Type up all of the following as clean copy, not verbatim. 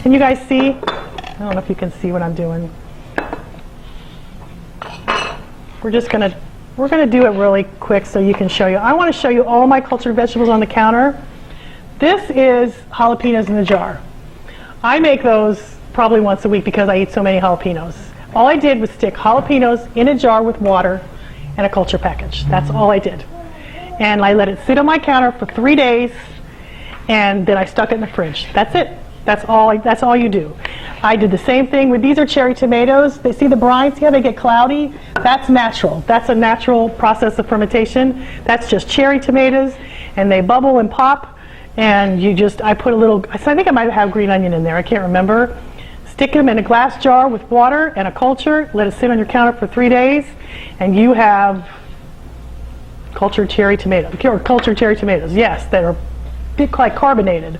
Can you guys see? I don't know if you can see what I'm doing. We're gonna do it really quick so you can show you. I want to show you all my cultured vegetables on the counter. This is jalapenos in a jar. I make those probably once a week because I eat so many jalapenos. All I did was stick jalapenos in a jar with water and a culture package. That's all I did. And I let it sit on my counter for 3 days, and then I stuck it in the fridge. That's it. That's all you do. I did the same thing with, these are cherry tomatoes. They see the brine, see how they get cloudy? That's natural. That's a natural process of fermentation. That's just cherry tomatoes, and they bubble and pop, and I put a little, I think I might have green onion in there, I can't remember. Stick them in a glass jar with water and a culture, let it sit on your counter for 3 days, and you have cultured cherry tomatoes, yes, that are quite carbonated.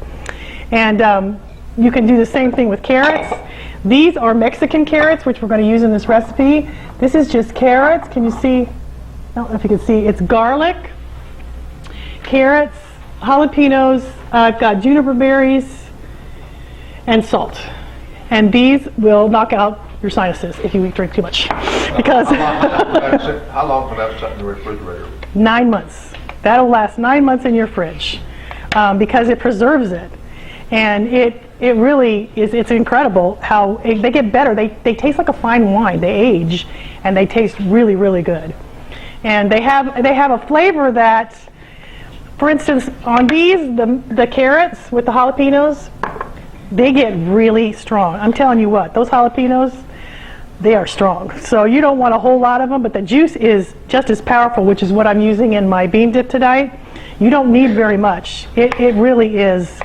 And you can do the same thing with carrots. These are Mexican carrots, which we're going to use in this recipe. This is just carrots. Can you see? I don't know if you can see. It's garlic, carrots, jalapenos. I've got juniper berries, and salt. And these will knock out your sinuses if you drink too much. Because how long can that sit in the refrigerator? 9 months. That'll last 9 months in your fridge because it preserves it. And it really is, it's incredible how they get better. They taste like a fine wine. They age, and they taste really, really good. And they have a flavor that, for instance, on these, the carrots with the jalapenos, they get really strong. I'm telling you what, those jalapenos, they are strong. So you don't want a whole lot of them, but the juice is just as powerful, which is what I'm using in my bean dip tonight. You don't need very much. It really is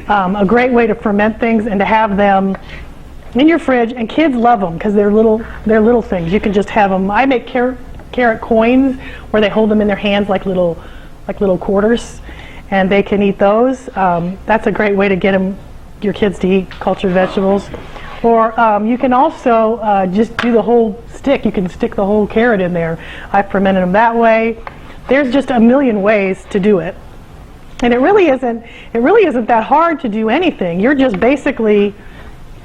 a great way to ferment things and to have them in your fridge, and kids love them because they're little things. You can just have them. I make carrot coins where they hold them in their hands like little quarters, and they can eat those. That's a great way to get your kids to eat cultured vegetables. Or you can also just do the whole stick. You can stick the whole carrot in there. I fermented them that way. There's just a million ways to do it. And it really isn't that hard to do anything. You're just basically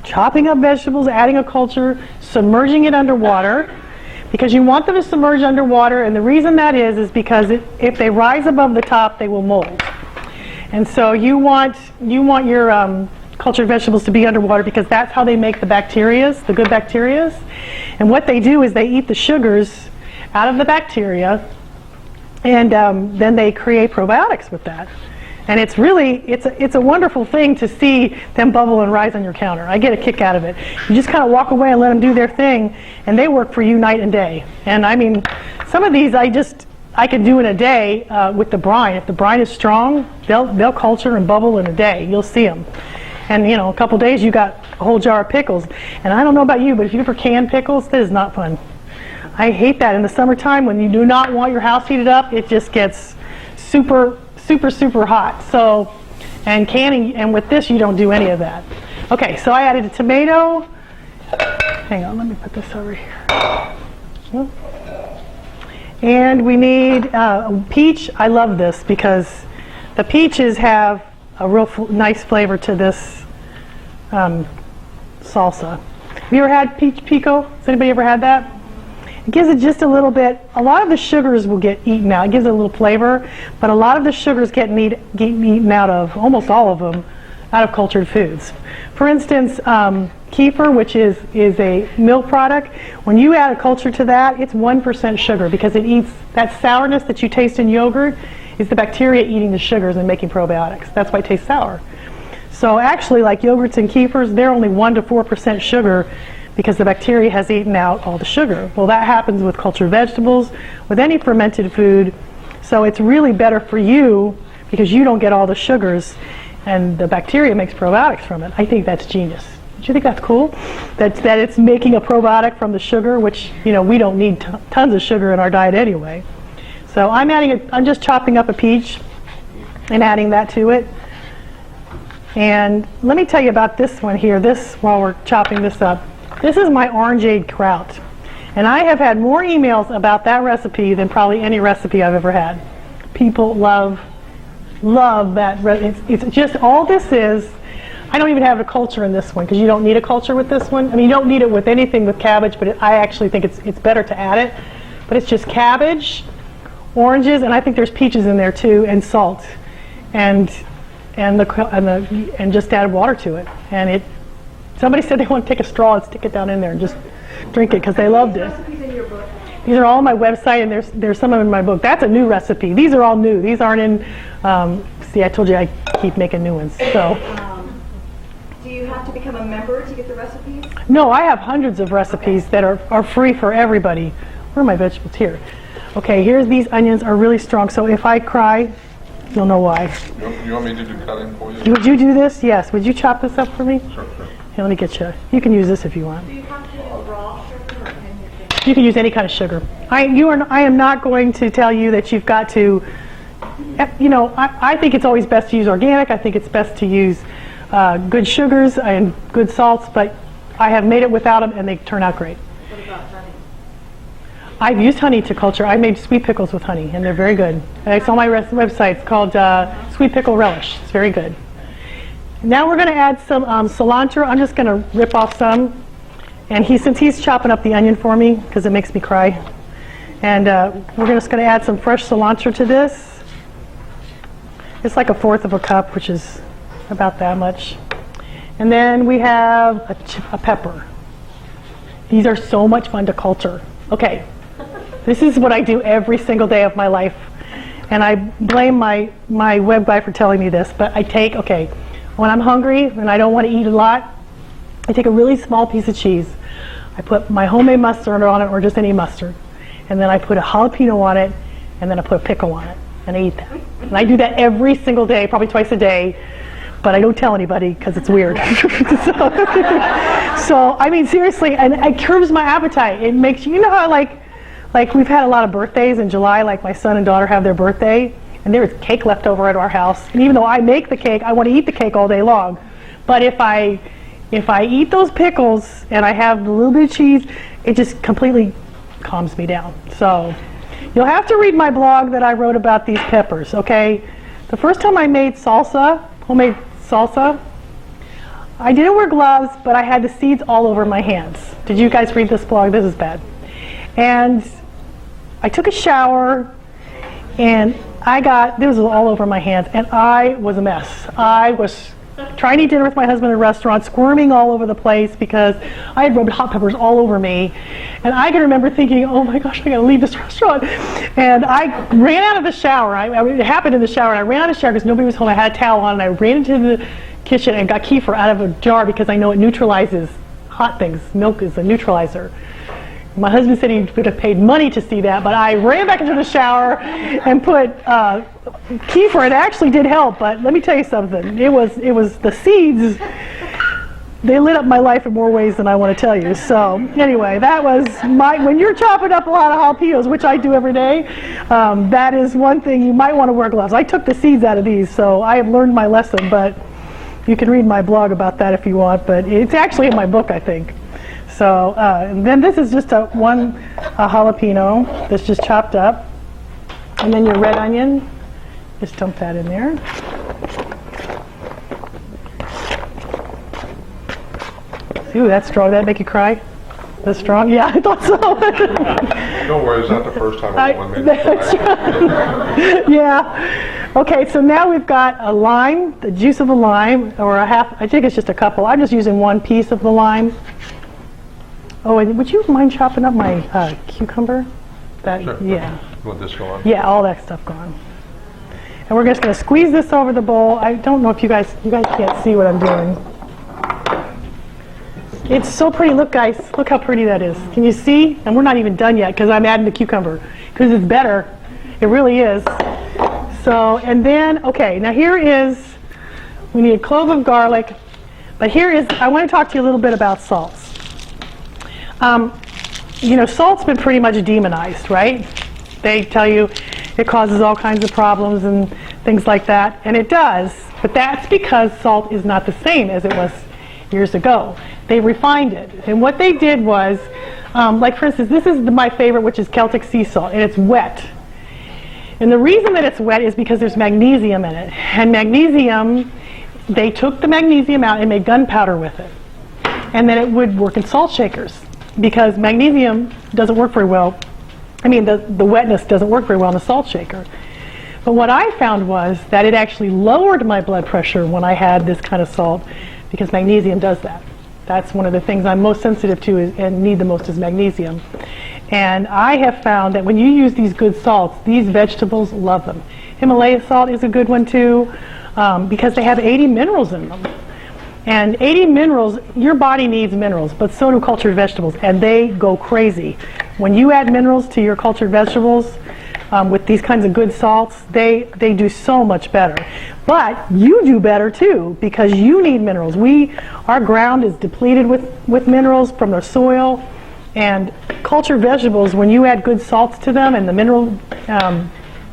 chopping up vegetables, adding a culture, submerging it underwater, because you want them to submerge underwater, and the reason that is because if they rise above the top, they will mold. And so you want your cultured vegetables to be underwater because that's how they make the bacterias, the good bacterias. And what they do is they eat the sugars out of the bacteria, and then they create probiotics with that. And it's a wonderful thing to see them bubble and rise on your counter. I get a kick out of it. You just kind of walk away and let them do their thing, and they work for you night and day. And I mean, some of these I can do in a day with the brine. If the brine is strong, they'll culture and bubble in a day. You'll see them. And a couple days you got a whole jar of pickles. And I don't know about you, but if you ever can pickles, that is not fun. I hate that in the summertime when you do not want your house heated up. It just gets super, super, super hot. So, and canning, and with this you don't do any of that. Okay, so I added a tomato. Hang on, let me put this over here. And we need a peach. I love this because the peaches have a real nice flavor to this salsa. Have you ever had peach pico? Has anybody ever had that? It gives it just a little bit. A lot of the sugars will get eaten out. It gives it a little flavor, but a lot of the sugars get eaten out of, almost all of them, out of cultured foods. For instance, Kefir, which is a milk product, when you add a culture to that, it's 1% sugar because it eats that sourness that you taste in yogurt is the bacteria eating the sugars and making probiotics. That's why it tastes sour. So actually, like yogurts and kefirs, they're only 1 to 4% sugar because the bacteria has eaten out all the sugar. Well, that happens with cultured vegetables, with any fermented food. So it's really better for you because you don't get all the sugars, and the bacteria makes probiotics from it. I think that's genius. Do you think that's cool? That it's making a probiotic from the sugar, which we don't need tons of sugar in our diet anyway. So I'm just chopping up a peach and adding that to it. And let me tell you about this one here. While we're chopping this up. This is my orange egg trout. And I have had more emails about that recipe than probably any recipe I've ever had. People love that. It's just all this is. I don't even have a culture in this one because you don't need a culture with this one. I mean, you don't need it with anything with cabbage, but I actually think it's better to add it. But it's just cabbage, oranges, and I think there's peaches in there too, and salt, and just add water to it. And somebody said they want to take a straw and stick it down in there and just drink it because they loved it. These are all on my website, and there's some of them in my book. That's a new recipe. These are all new. These aren't in. See, I told you I keep making new ones. So. Do you have to become a member to get the recipes? No, I have hundreds of recipes that are free for everybody. Where are my vegetables? Here. Okay, here's these onions are really strong. So if I cry, you'll know why. You want me to do cutting for you? Would you do this? Yes. Would you chop this up for me? Sure. Here, let me get you. You can use this if you want. Do you have to use raw sugar or can you? You can use any kind of sugar. I am not going to tell you that you've got to. I think it's always best to use organic. I think it's best to use good sugars and good salts, but I have made it without them and they turn out great. What about honey? I've used honey to culture. I made sweet pickles with honey and they're very good. It's on my website. It's called Sweet Pickle Relish. It's very good. Now we're going to add some cilantro. I'm just going to rip off some. And since he's chopping up the onion for me, because it makes me cry. And we're just going to add some fresh cilantro to this. It's like 1/4 of a cup, which is about that much. And then we have a pepper. These are so much fun to culture. Okay, this is what I do every single day of my life. And I blame my web guy for telling me this, but when I'm hungry and I don't want to eat a lot, I take a really small piece of cheese. I put my homemade mustard on it, or just any mustard. And then I put a jalapeno on it, and then I put a pickle on it. And I eat that. And I do that every single day, probably twice a day. But I don't tell anybody because it's weird. so, I mean, seriously, and it curbs my appetite. It makes you know how like we've had a lot of birthdays in July, like my son and daughter have their birthday, and there is cake left over at our house. And even though I make the cake, I want to eat the cake all day long. But if I eat those pickles and I have a little bit of cheese, it just completely calms me down. So, you'll have to read my blog that I wrote about these peppers, okay? The first time I made homemade salsa, I didn't wear gloves, but I had the seeds all over my hands. Did you guys read this blog? This is bad. And I took a shower, and there was all over my hands, and I was a mess. I was trying to eat dinner with my husband at a restaurant, squirming all over the place because I had rubbed hot peppers all over me. And I can remember thinking, oh my gosh, I gotta leave this restaurant. And I ran out of the shower. It happened in the shower, and I ran out of the shower because nobody was home. I had a towel on, and I ran into the kitchen and got kefir out of a jar because I know it neutralizes hot things. Milk is a neutralizer. My husband said he would have paid money to see that, but I ran back into the shower and put kefir. It actually did help, but let me tell you something. It was the seeds. They lit up my life in more ways than I want to tell you. So anyway, that was when you're chopping up a lot of jalapenos, which I do every day, that is one thing you might want to wear gloves. I took the seeds out of these, so I have learned my lesson, but you can read my blog about that if you want, but it's actually in my book, I think. So, and then this is just a jalapeno that's just chopped up. And then your red onion, just dump that in there. Ooh, that's strong. Did that make you cry? That's strong? Yeah, I thought so. Don't worry, it's not the first time a woman made me cry. Yeah. Okay, so now we've got a lime, the juice of a lime, or a half, I think it's just a couple. I'm just using one piece of the lime. Oh, and would you mind chopping up my cucumber? Sure. Yeah. You want this gone? Yeah, all that stuff gone. And we're just going to squeeze this over the bowl. I don't know if you guys can't see what I'm doing. It's so pretty. Look, guys, look how pretty that is. Can you see? And we're not even done yet because I'm adding the cucumber because it's better. It really is. So, and then, okay, now we need a clove of garlic, but I want to talk to you a little bit about salts. Salt's been pretty much demonized, right? They tell you it causes all kinds of problems and things like that, and it does, but that's because salt is not the same as it was years ago. They refined it, and what they did was, like for instance, this is my favorite, which is Celtic sea salt, and it's wet. And the reason that it's wet is because there's magnesium in it, and magnesium they took the magnesium out and made gunpowder with it. And then it would work in salt shakers because magnesium doesn't work very well. I mean, the wetness doesn't work very well in a salt shaker. But what I found was that it actually lowered my blood pressure when I had this kind of salt because magnesium does that. That's one of the things I'm most sensitive to and need the most is magnesium. And I have found that when you use these good salts, these vegetables love them. Himalaya salt is a good one too because they have 80 minerals in them. And 80 minerals, your body needs minerals, but so do cultured vegetables, and they go crazy. When you add minerals to your cultured vegetables with these kinds of good salts, they do so much better. But you do better too, because you need minerals. Our ground is depleted with minerals from the soil, and cultured vegetables, when you add good salts to them and the mineral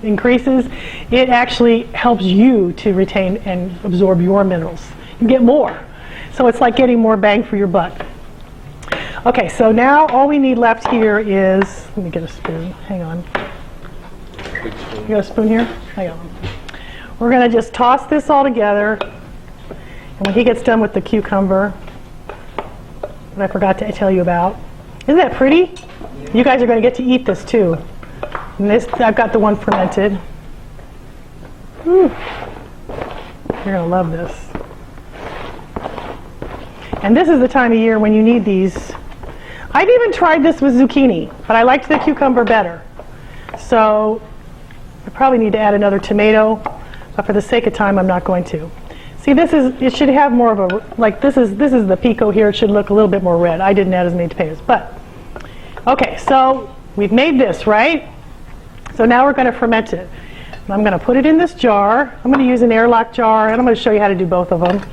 increases, it actually helps you to retain and absorb your minerals. You get more. So it's like getting more bang for your buck. Okay, so now all we need left here is, let me get a spoon, hang on. You got a spoon here? Hang on. We're going to just toss this all together. And when he gets done with the cucumber, that I forgot to tell you about. Isn't that pretty? You guys are going to get to eat this too. And this, I've got the one fermented. You're going to love this. And this is the time of year when you need these. I've even tried this with zucchini, but I liked the cucumber better. So I probably need to add another tomato, but for the sake of time, I'm not going to. See, it should have more of a, like this is the Pico here. It should look a little bit more red. I didn't add as many tomatoes, but okay, so we've made this, right? So now we're going to ferment it. And I'm going to put it in this jar. I'm going to use an airlock jar, and I'm going to show you how to do both of them.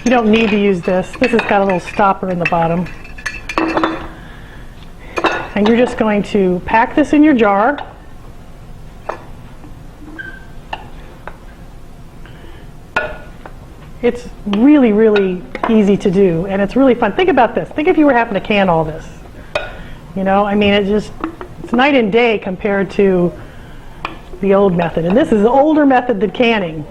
You don't need to use this. This has got a little stopper in the bottom. And you're just going to pack this in your jar. It's really, really easy to do, and it's really fun. Think about this. Think if you were having to can all this. You know, I mean, it's night and day compared to the old method. And this is the older method than canning.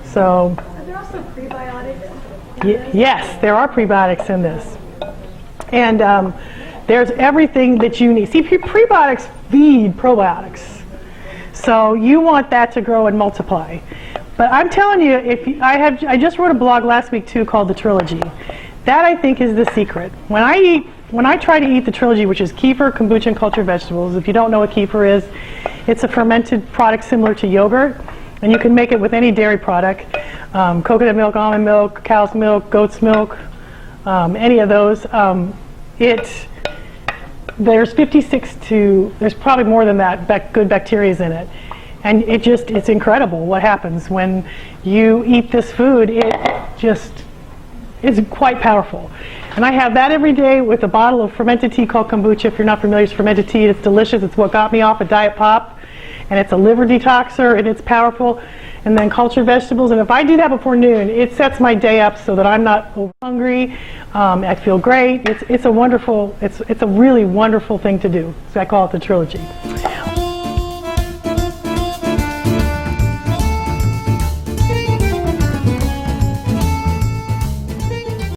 So, Are there also prebiotics? yes, there are prebiotics in this. And there's everything that you need. See, prebiotics feed probiotics. So you want that to grow and multiply. But I'm telling you, I just wrote a blog last week too called The Trilogy. That I think is the secret. When I try to eat the trilogy, which is kefir, kombucha, and cultured vegetables. If you don't know what kefir is, it's a fermented product similar to yogurt, and you can make it with any dairy product, coconut milk, almond milk, cow's milk, goat's milk, any of those. There's 56 to, there's probably more than that good bacteria in it. And it's incredible what happens when you eat this food. It just is quite powerful. And I have that every day with a bottle of fermented tea called kombucha. If you're not familiar with fermented tea, it's delicious. It's what got me off of Diet Pop. And it's a liver detoxer, and it's powerful. And then cultured vegetables. And if I do that before noon, it sets my day up so that I'm not over hungry. I feel great. It's a really wonderful thing to do. So I call it the trilogy.